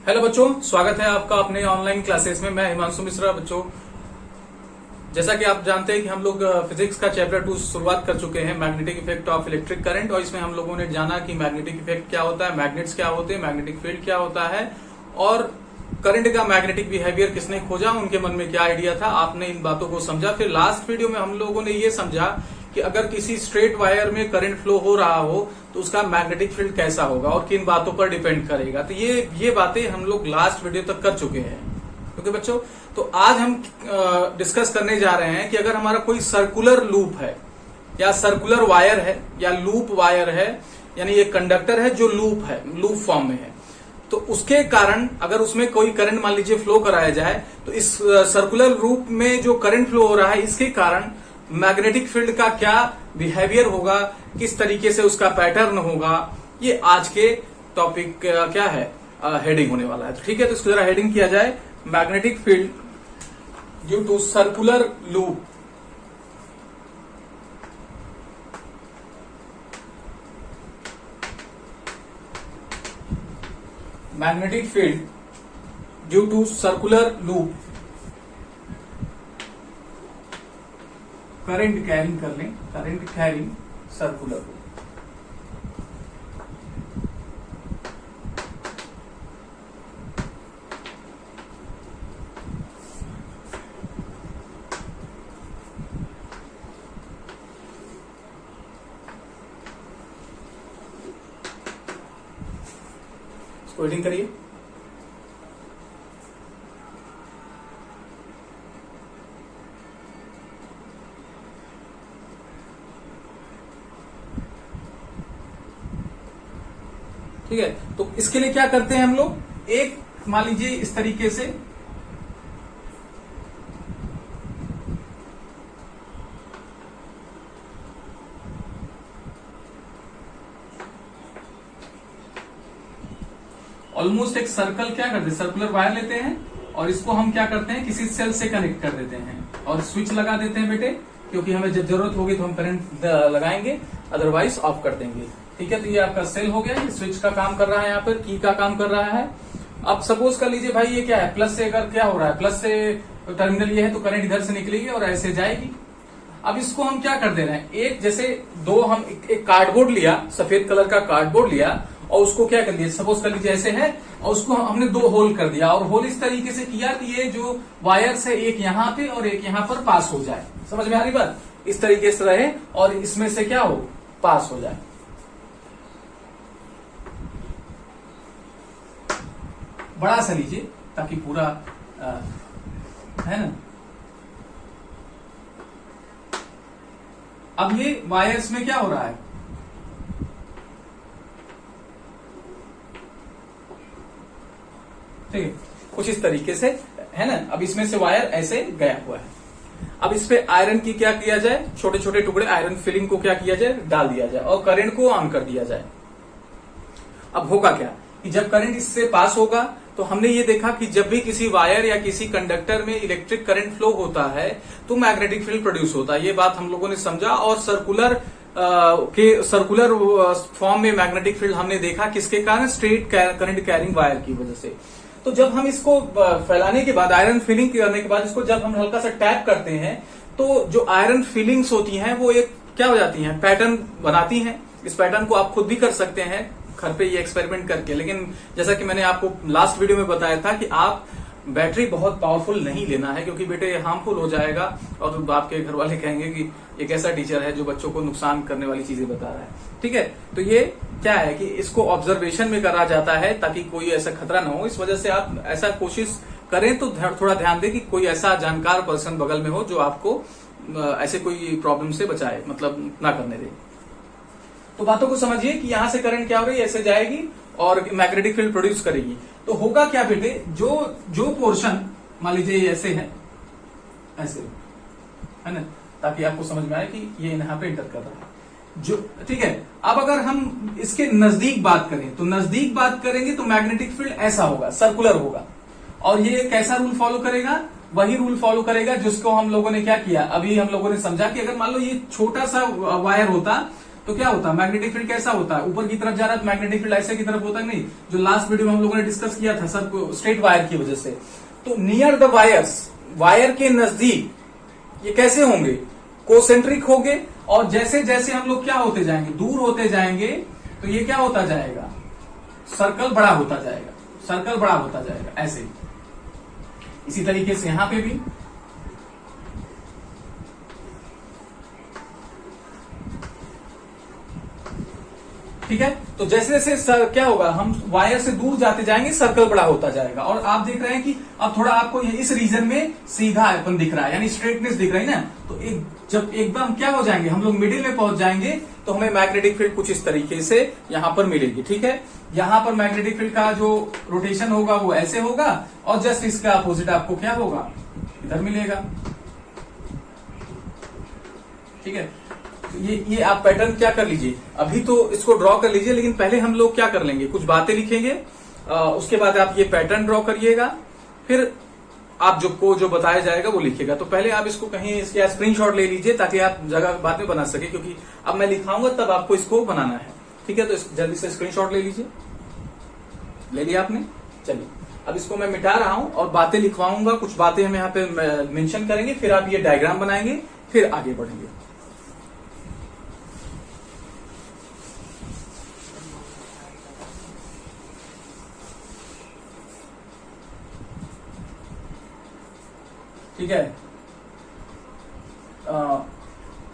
Hello बच्चों, स्वागत है आपका अपने ऑनलाइन क्लासेस में। मैं हिमांशु मिश्रा। बच्चों, जैसा कि आप जानते हैं कि हम लोग फिजिक्स का चैप्टर 2 शुरुआत कर चुके हैं, magnetic effect of electric current. और इसमें हम लोगों ने जाना कि मैग्नेटिक इफेक्ट क्या होता है, मैग्नेट्स क्या होते हैं, मैग्नेटिक फील्ड क्या होता है और करंट का मैग्नेटिक बिहेवियर किसने खोजा, उनके मन में क्या आइडिया था। आपने इन बातों को समझा। फिर लास्ट वीडियो में हम लोगों ने ये समझा कि अगर किसी स्ट्रेट वायर में करंट फ्लो हो रहा हो तो उसका मैग्नेटिक फील्ड कैसा होगा और किन बातों पर डिपेंड करेगा। तो ये बातें हम लोग लास्ट वीडियो तक कर चुके हैं। ओके बच्चों, तो आज हम डिस्कस करने जा रहे हैं कि अगर हमारा कोई सर्कुलर लूप है या सर्कुलर वायर है या लूप वायर है, यानी एक कंडक्टर है जो लूप है, लूप फॉर्म में है, तो उसके कारण अगर उसमें कोई करंट मान लीजिए फ्लो कराया जाए तो इस सर्कुलर लूप में जो करंट फ्लो हो रहा है इसके कारण मैग्नेटिक फील्ड का क्या बिहेवियर होगा, किस तरीके से उसका पैटर्न होगा, ये आज के टॉपिक क्या है, हेडिंग होने वाला है। तो ठीक है, तो इसको जरा हेडिंग किया जाए, magnetic field due to circular loop. Magnetic field due to circular loop, current carrying कर लें, करंट कैरिंग सर्कुलर लूप। इसको हेडिंग करिए। ठीक है, तो इसके लिए क्या करते हैं हम लोग, एक मान लीजिए इस तरीके से ऑलमोस्ट एक सर्कल क्या करते हैं, सर्कुलर वायर लेते हैं और इसको हम क्या करते हैं, किसी सेल से कनेक्ट कर देते हैं और स्विच लगा देते हैं बेटे, क्योंकि हमें जब जरूरत होगी तो हम करंट लगाएंगे, अदरवाइज ऑफ कर देंगे। ठीक है, तो ये आपका सेल हो गया, ये स्विच का काम कर रहा है, यहाँ पर की का काम कर रहा है। अब सपोज कर लीजिए भाई ये क्या है, प्लस से अगर क्या हो रहा है, प्लस से टर्मिनल ये है तो करंट इधर से निकलेगी और ऐसे जाएगी। अब इसको हम क्या कर दे रहे हैं, एक जैसे दो हम एक कार्डबोर्ड लिया, सफेद कलर का कार्डबोर्ड लिया और उसको क्या कर दिया, सपोज कर लीजिए ऐसे है और उसको हमने दो होल कर दिया और होल इस तरीके से किया कि ये जो वायर्स है एक यहाँ पे और एक यहाँ पर पास हो जाए। समझ में आ रही बात, इस तरीके से रहे और इसमें से क्या हो, पास हो जाए। बड़ा सा लीजिए ताकि पूरा है ना। अब ये वायर्स में क्या हो रहा है, ठीक है, कुछ इस तरीके से है ना। अब इसमें से वायर ऐसे गया हुआ है। अब इस पे आयरन की क्या किया जाए, छोटे छोटे टुकड़े आयरन फिलिंग को क्या किया जाए, डाल दिया जाए और करंट को ऑन कर दिया जाए। अब होगा क्या कि जब करंट इससे पास होगा तो हमने ये देखा कि जब भी किसी वायर या किसी कंडक्टर में इलेक्ट्रिक करंट फ्लो होता है तो मैग्नेटिक फील्ड प्रोड्यूस होता है। ये बात हम लोगों ने समझा और सर्कुलर फॉर्म में मैग्नेटिक फील्ड हमने देखा किसके कारण, स्ट्रेट करंट कैरिंग वायर की वजह से। तो जब हम इसको फैलाने के बाद, आयरन फिलिंग करने के बाद, इसको जब हम हल्का सा टैप करते हैं तो जो आयरन फिलिंग्स होती हैं वो एक क्या हो जाती हैं, पैटर्न बनाती हैं। इस पैटर्न को आप खुद भी कर सकते हैं घर पे ये एक्सपेरिमेंट करके, लेकिन जैसा कि मैंने आपको लास्ट वीडियो में बताया था कि आप बैटरी बहुत पावरफुल नहीं लेना है, क्योंकि बेटे हार्मफुल हो जाएगा और आपके घर वाले कहेंगे कि एक ऐसा टीचर है जो बच्चों को नुकसान करने वाली चीजें बता रहा है। ठीक है, तो ये क्या है कि इसको ऑब्जर्वेशन में करा जाता है ताकि कोई ऐसा खतरा ना हो। इस वजह से आप ऐसा कोशिश करें तो थोड़ा ध्यान दें कि कोई ऐसा जानकार पर्सन बगल में हो जो आपको ऐसे कोई प्रॉब्लम से बचाए, मतलब ना करने दे। तो बातों को समझिए कि यहां से करंट क्या हो रही है, ऐसे जाएगी और मैग्नेटिक फील्ड प्रोड्यूस करेगी। तो होगा क्या बेटे, जो पोर्शन मान लीजिए ऐसे है, ऐसे है ना, ताकि आपको समझ में आए कि ये यहाँ पे इंटर कर रहा है जो, ठीक है। अब अगर हम इसके नजदीक बात करें तो नजदीक बात करेंगे तो मैग्नेटिक फील्ड ऐसा होगा, सर्कुलर होगा और ये कैसा रूल फॉलो करेगा, वही रूल फॉलो करेगा जिसको हम लोगों ने क्या किया, अभी हम लोगों ने समझा कि अगर मान लो ये छोटा सा वायर होता तो क्या होता है, मैग्नेटिक फील्ड कैसा होता है, ऊपर की तरफ जा रहा है तो मैग्नेटिक फील्ड ऐसे की तरफ होता है नहीं, जो लास्ट वीडियो में हम लोगों ने डिस्कस किया था सर स्ट्रेट वायर की वजह से। तो नियर द वायर्स, वायर के नजदीक ये कैसे होंगे, कोसेंट्रिक होंगे, और जैसे जैसे हम लोग क्या होते जाएंगे, दूर होते जाएंगे, तो ये क्या होता जाएगा, सर्कल बड़ा होता जाएगा, सर्कल बड़ा होता जाएगा ऐसे। इसी तरीके से यहां पे भी ठीक है। तो जैसे जैसे क्या होगा, हम वायर से दूर जाते जाएंगे, सर्कल बड़ा होता जाएगा। और आप देख रहे हैं कि अब थोड़ा आपको इस रीजन में सीधा अपन दिख रहा है, यानी स्ट्रेटनेस दिख रही है ना। तो जब एकदम क्या हो जाएंगे, हम लोग मिडिल में पहुंच जाएंगे, तो हमें मैग्नेटिक फील्ड कुछ इस तरीके से यहां पर मिलेगी। ठीक है, यहां पर मैग्नेटिक फील्ड का जो रोटेशन होगा वो ऐसे होगा, और जस्ट इसका अपोजिट आपको क्या होगा, इधर मिलेगा। ठीक है, ये आप पैटर्न क्या कर लीजिए, अभी तो इसको ड्रॉ कर लीजिए, लेकिन पहले हम लोग क्या कर लेंगे, कुछ बातें लिखेंगे, उसके बाद आप ये पैटर्न ड्रॉ करिएगा, फिर आप जो बताया जाएगा वो लिखिएगा। तो पहले आप इसको कहीं इसके स्क्रीनशॉट ले लीजिए, ताकि आप जगह बाद में बना सके, क्योंकि अब मैं लिखाऊंगा तब आपको इसको बनाना है। ठीक है, तो जल्दी से स्क्रीनशॉट ले लीजिए। ले लिया आपने, चलिए अब इसको मैं मिटा रहा हूं और बातें लिखवाऊंगा, कुछ बातें हम यहाँ पे मेंशन करेंगे, फिर आप ये डायग्राम बनाएंगे, फिर आगे बढ़ेंगे। ठीक है,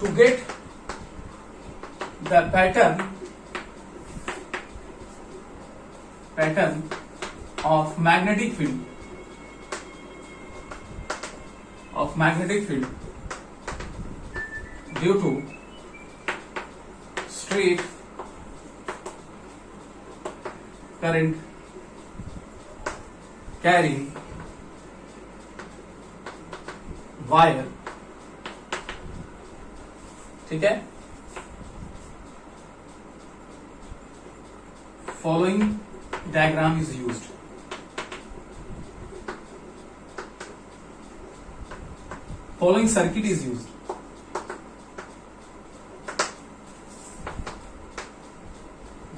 to get the pattern of magnetic field due to straight current carrying wire, ठीक है, following diagram is used. Following circuit is used.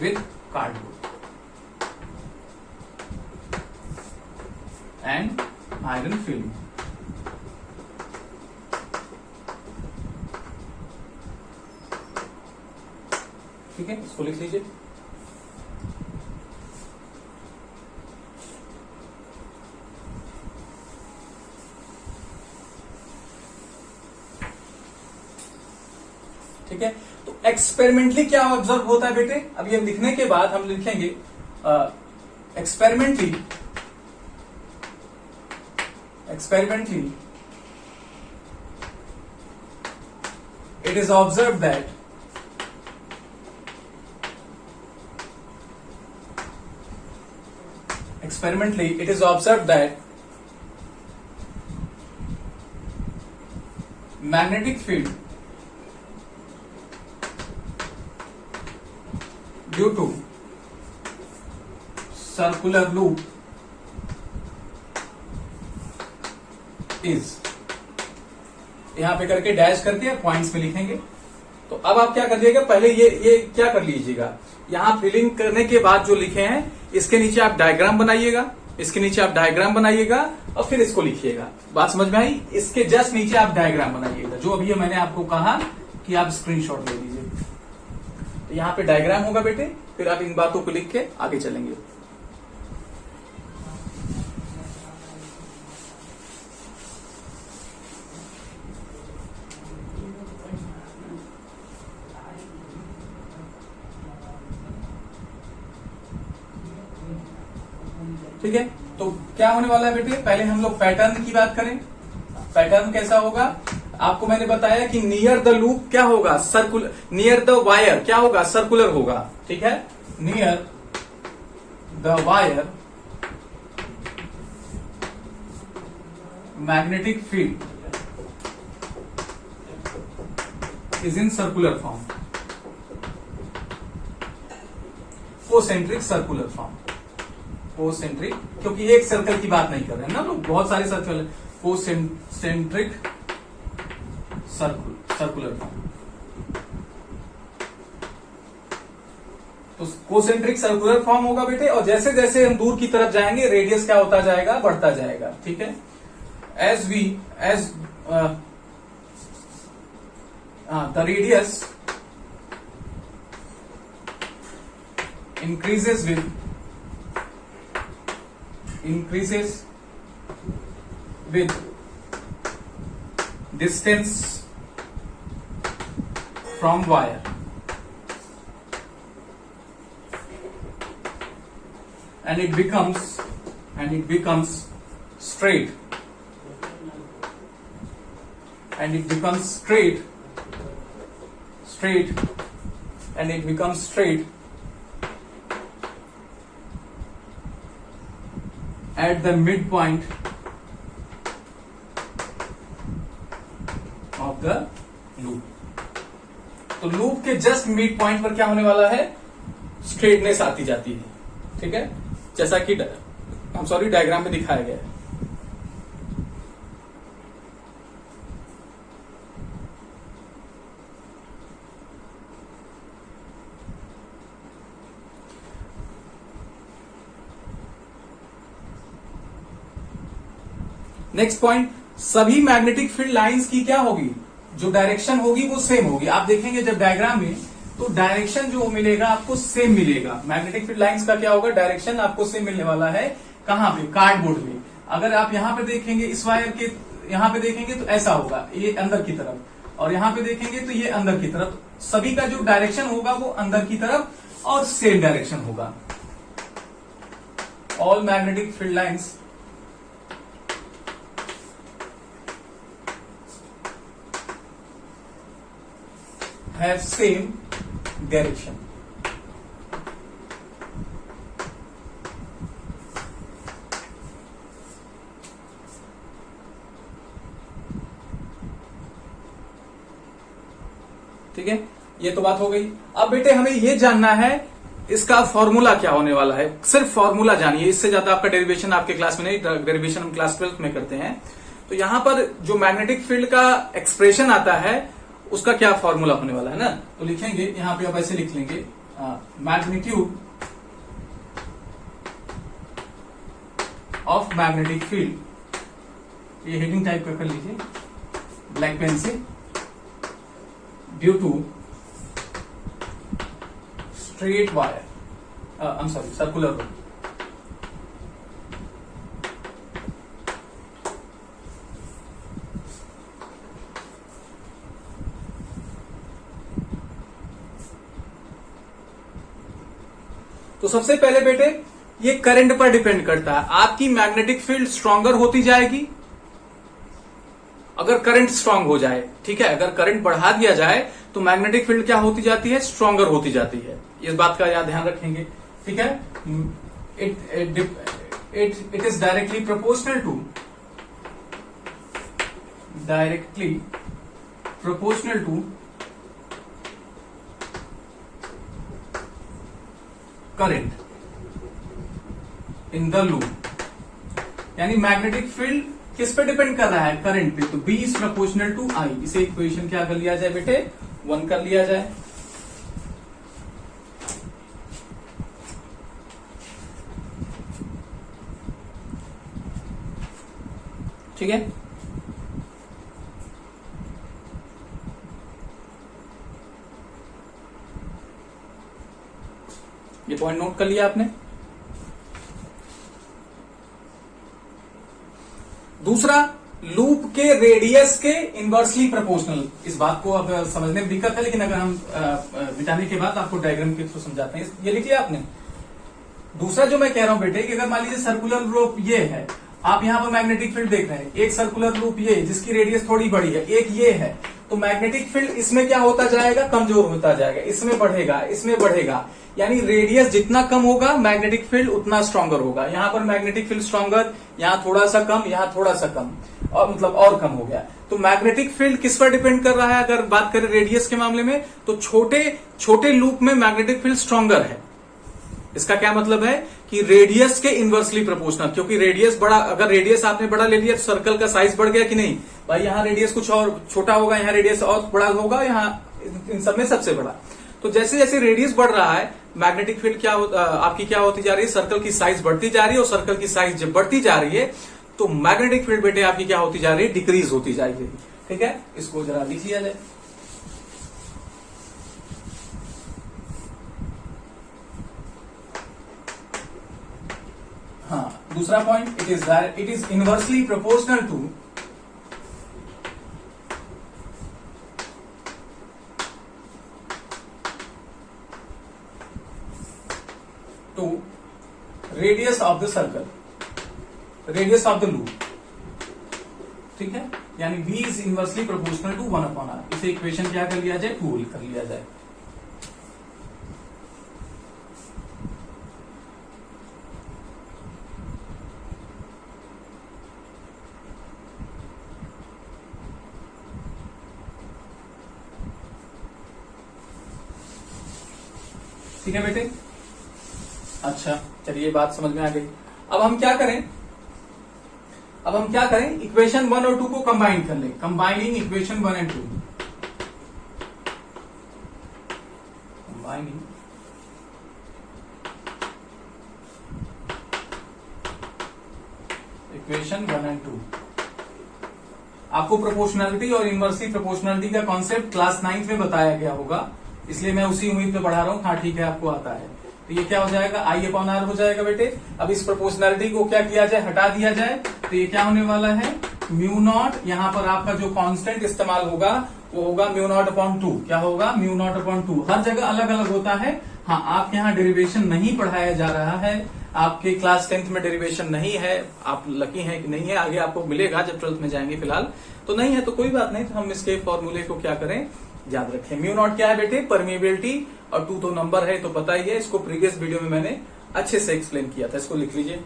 With cardboard and iron film. ठीक है, इसको लिख लीजिए। ठीक है, तो एक्सपेरिमेंटली क्या ऑब्जर्व होता है बेटे, अभी हम लिखने के बाद हम लिखेंगे experimentally it is observed that magnetic field due to circular loop is, यहां पे करके डैश करके पॉइंट्स में लिखेंगे। तो अब आप क्या करिएगा, पहले ये क्या कर लीजिएगा, यहां फिलिंग करने के बाद जो लिखे हैं इसके नीचे आप डायग्राम बनाइएगा, इसके नीचे आप डायग्राम बनाइएगा और फिर इसको लिखिएगा। बात समझ में आई? इसके जस्ट नीचे आप डायग्राम बनाइएगा, जो अभी मैंने आपको कहा कि आप स्क्रीनशॉट ले लीजिए। तो यहां पे डायग्राम होगा बेटे, फिर आप इन बातों को लिख के आगे चलेंगे। ठीक है, तो क्या होने वाला है बेटे, पहले हम लोग पैटर्न की बात करें। पैटर्न कैसा होगा, आपको मैंने बताया कि नियर द लूप क्या होगा, सर्कुलर, नियर द वायर क्या होगा, सर्कुलर होगा। ठीक है, near the wire magnetic field is in circular form, concentric circular form, concentric, क्योंकि एक सर्कल की बात नहीं कर रहे हैं ना लोग, बहुत सारे सर्कल है, कोसेंट्रिक सर्कुलर फॉर्म। तो कोसेंट्रिक सर्कुलर फॉर्म होगा बेटे, और जैसे जैसे हम दूर की तरफ जाएंगे रेडियस क्या होता जाएगा, बढ़ता जाएगा। ठीक है, as the radius increases with distance from wire, and it becomes straight, and it becomes straight at the midpoint of the loop। तो लूप के जस्ट मिड पॉइंट पर क्या होने वाला है, स्ट्रेटनेस आती जाती है। ठीक है, जैसा कि डायग्राम में दिखाया गया है। नेक्स्ट पॉइंट, सभी मैग्नेटिक फील्ड लाइंस की क्या होगी, जो डायरेक्शन होगी वो सेम होगी। आप देखेंगे जब डायग्राम में तो डायरेक्शन जो मिलेगा आपको सेम मिलेगा। मैग्नेटिक फील्ड लाइंस का क्या होगा, डायरेक्शन आपको सेम मिलने वाला है। कहां पे, कार्डबोर्ड पे। अगर आप यहां पे देखेंगे, इस वायर के यहां पे देखेंगे तो ऐसा होगा, ये अंदर की तरफ, और यहां पे देखेंगे तो ये अंदर की तरफ। सभी का जो डायरेक्शन होगा वो अंदर की तरफ और सेम डायरेक्शन होगा। All magnetic field lines have same direction। ठीक है, ये तो बात हो गई। अब बेटे हमें ये जानना है इसका फॉर्मूला क्या होने वाला है। सिर्फ फॉर्मूला जानिए, इससे ज्यादा आपका डेरिवेशन आपके क्लास में नहीं, डेरिवेशन हम क्लास 12 में करते हैं। तो यहां पर जो मैग्नेटिक फील्ड का एक्सप्रेशन आता है उसका क्या फॉर्मूला होने वाला है ना, तो लिखेंगे यहां पे आप ऐसे लिख लेंगे, मैग्नीट्यूड ऑफ मैग्नेटिक फील्ड, ये हेडिंग टाइप का कर लीजिए ब्लैक पेन से, due to straight wire, circular rod. तो सबसे पहले बेटे ये करंट पर डिपेंड करता है। आपकी मैग्नेटिक फील्ड स्ट्रॉन्गर होती जाएगी अगर करंट स्ट्रांग हो जाए। ठीक है, अगर करंट बढ़ा दिया जाए तो मैग्नेटिक फील्ड क्या होती जाती है, स्ट्रॉन्गर होती जाती है। इस बात का याद ध्यान रखेंगे। ठीक है, it is directly proportional to current in the loop. यानी मैग्नेटिक फील्ड किस पे डिपेंड कर रहा है, करंट पे। तो B is proportional to I। इसे इक्वेशन क्या कर लिया जाए बेटे, 1 कर लिया जाए। ठीक है, ये पॉइंट नोट कर लिया आपने। दूसरा, लूप के रेडियस के इनवर्सली प्रोपोर्शनल। इस बात को अब समझने में दिक्कत है, लेकिन अगर हम मिटाने के बाद आपको डायग्राम के थ्रू समझाते हैं। ये लिख लिया आपने। दूसरा जो मैं कह रहा हूं बेटे कि अगर मान लीजिए सर्कुलर लूप ये है, आप यहां पर मैग्नेटिक फील्ड देख रहे हैं, एक सर्कुलर लूप ये जिसकी रेडियस थोड़ी बड़ी है, एक ये है, तो मैग्नेटिक फील्ड इसमें क्या होता जाएगा, कमजोर होता जाएगा, इसमें बढ़ेगा, इसमें बढ़ेगा। यानी रेडियस जितना कम होगा मैग्नेटिक फील्ड उतना स्ट्रॉन्गर होगा। यहां पर मैग्नेटिक फील्ड स्ट्रॉन्गर, यहां थोड़ा सा कम, यहां थोड़ा सा कम, और मतलब और कम हो गया। तो मैग्नेटिक फील्ड किस पर डिपेंड कर रहा है, अगर बात करें रेडियस के मामले में, तो छोटे छोटे लूप में मैग्नेटिक फील्ड स्ट्रॉन्गर है। इसका क्या मतलब है कि रेडियस के इनवर्सली प्रोपोर्शनल, क्योंकि रेडियस बड़ा, अगर रेडियस आपने बड़ा ले लिया तो सर्कल का साइज बढ़ गया कि नहीं भाई, यहां रेडियस कुछ और छोटा होगा, यहां रेडियस और बड़ा होगा, यहां इन सब में सबसे बड़ा। तो जैसे जैसे रेडियस बढ़ रहा है मैग्नेटिक फील्ड आपकी क्या होती जा रही है, सर्कल की साइज बढ़ती जा रही है, और सर्कल की साइज जब बढ़ती जा रही है तो मैग्नेटिक फील्ड बेटे आपकी क्या होती जा रही है, डिक्रीज होती जाएगी। ठीक है, इसको जरा लिख लिया जाए। हाँ, दूसरा point, it is inversely proportional to radius of the circle, radius of the loop. ठीक है, यानी v is inversely proportional to 1/r। इसे इक्वेशन क्या कर लिया जाए, 2 कर लिया जाए। ठीक है बेटे, अच्छा चलिए बात समझ में आ गई। अब हम क्या करें, इक्वेशन 1 और 2 को कंबाइन कर लें। Combining equation 1 and 2, combining equation 1 and 2। आपको प्रोपोर्शनलिटी और इनवर्सली प्रोपोर्शनलिटी का कॉन्सेप्ट क्लास 9th में बताया गया होगा, इसलिए मैं उसी उम्मीद पे बढ़ा रहा हूं। हाँ ठीक है, आपको आता है। तो ये क्या हो जाएगा, I/R हो जाएगा बेटे। अब इस प्रोपोर्शनलिटी को क्या किया जाए, हटा दिया जाए, तो ये क्या होने वाला है, μ0। यहां पर आपका जो कांस्टेंट इस्तेमाल होगा वो होगा μ0/2। क्या होगा, μ0/2। हर जगह अलग अलग होता है। हाँ, आपके यहाँ डेरिवेशन नहीं पढ़ाया जा रहा है, आपके क्लास 10th में डेरिवेशन नहीं है। आप लकी हैं कि नहीं है, आगे आपको मिलेगा जब 12th में जाएंगे। फिलहाल तो नहीं है, तो कोई बात नहीं। तो हम इसके फॉर्मूले को क्या करें, याद रखें। μ0 क्या है बेटे, परमिएबिलिटी, और 2 तो नंबर है, तो पता ही है। इसको प्रीवियस वीडियो में मैंने अच्छे से एक्सप्लेन किया था। इसको लिख लीजिए।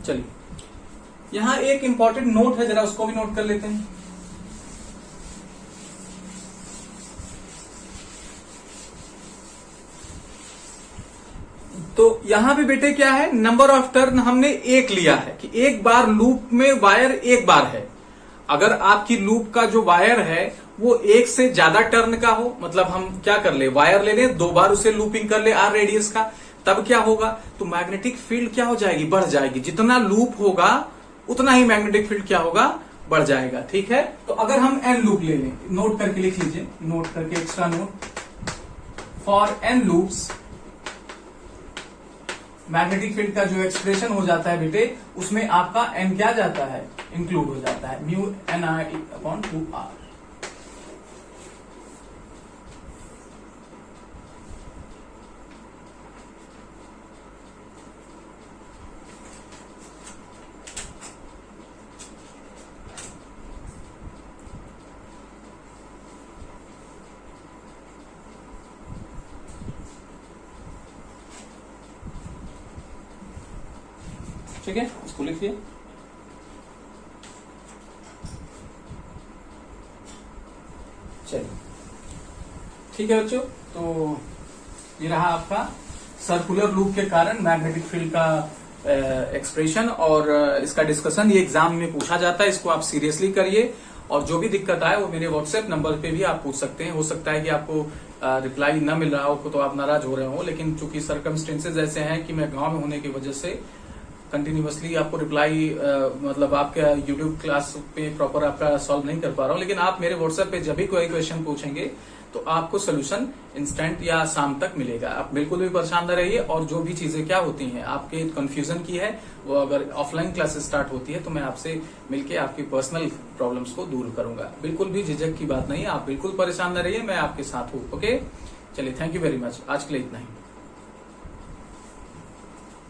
चलिए, यहां एक इंपॉर्टेंट नोट है, जरा उसको भी नोट कर लेते हैं। तो यहां पे बेटे क्या है, नंबर ऑफ टर्न हमने एक लिया है कि एक बार लूप में वायर एक बार है। अगर आपकी लूप का जो वायर है वो एक से ज्यादा टर्न का हो, मतलब हम क्या कर ले, वायर ले लें, 2 बार उसे लूपिंग कर ले r रेडियस का, तब क्या होगा, तो मैग्नेटिक फील्ड क्या हो जाएगी, बढ़ जाएगी। जितना लूप होगा उतना ही मैग्नेटिक फील्ड क्या होगा, बढ़ जाएगा। ठीक है, तो अगर हम n लूप ले लें, नोट करके लिख लीजिए, नोट करके extra note, for n loops magnetic field का जो एक्सप्रेशन हो जाता है बेटे, उसमें आपका n क्या जाता है, इंक्लूड हो जाता है, μNI/2r। ठीक है, इसको लिखिए। चलिए ठीक है बच्चों, तो ये रहा आपका सर्कुलर लूप के कारण मैग्नेटिक फील्ड का एक्सप्रेशन और इसका डिस्कशन। ये एग्जाम में पूछा जाता है, इसको आप सीरियसली करिए, और जो भी दिक्कत आए वो मेरे व्हाट्सएप नंबर पे भी आप पूछ सकते हैं। हो सकता है कि आपको रिप्लाई न मिल रहा हो तो आप नाराज हो रहे हो, लेकिन चूंकि सर्कमस्टेंसेज ऐसे हैं कि मैं गांव में होने की वजह से कंटिन्यूअसली आपको रिप्लाई मतलब आपका यूट्यूब क्लास पे प्रॉपर आपका सॉल्व नहीं कर पा रहा हूँ, लेकिन आप मेरे व्हाट्सएप पे जब भी कोई क्वेश्चन पूछेंगे तो आपको सोल्यूशन इंस्टेंट या शाम तक मिलेगा। आप बिल्कुल भी परेशान न रहिए, और जो भी चीजें क्या होती हैं आपके कंफ्यूजन की है, वो अगर ऑफलाइन क्लासेस स्टार्ट होती है तो मैं आपसे मिलके आपकी पर्सनल प्रॉब्लम्स को दूर करूंगा। बिल्कुल भी झिझक की बात नहीं है, आप बिल्कुल परेशान न रहिए, मैं आपके साथ हूँ। ओके, चलिए, थैंक यू वेरी मच। आज के लिए इतना ही।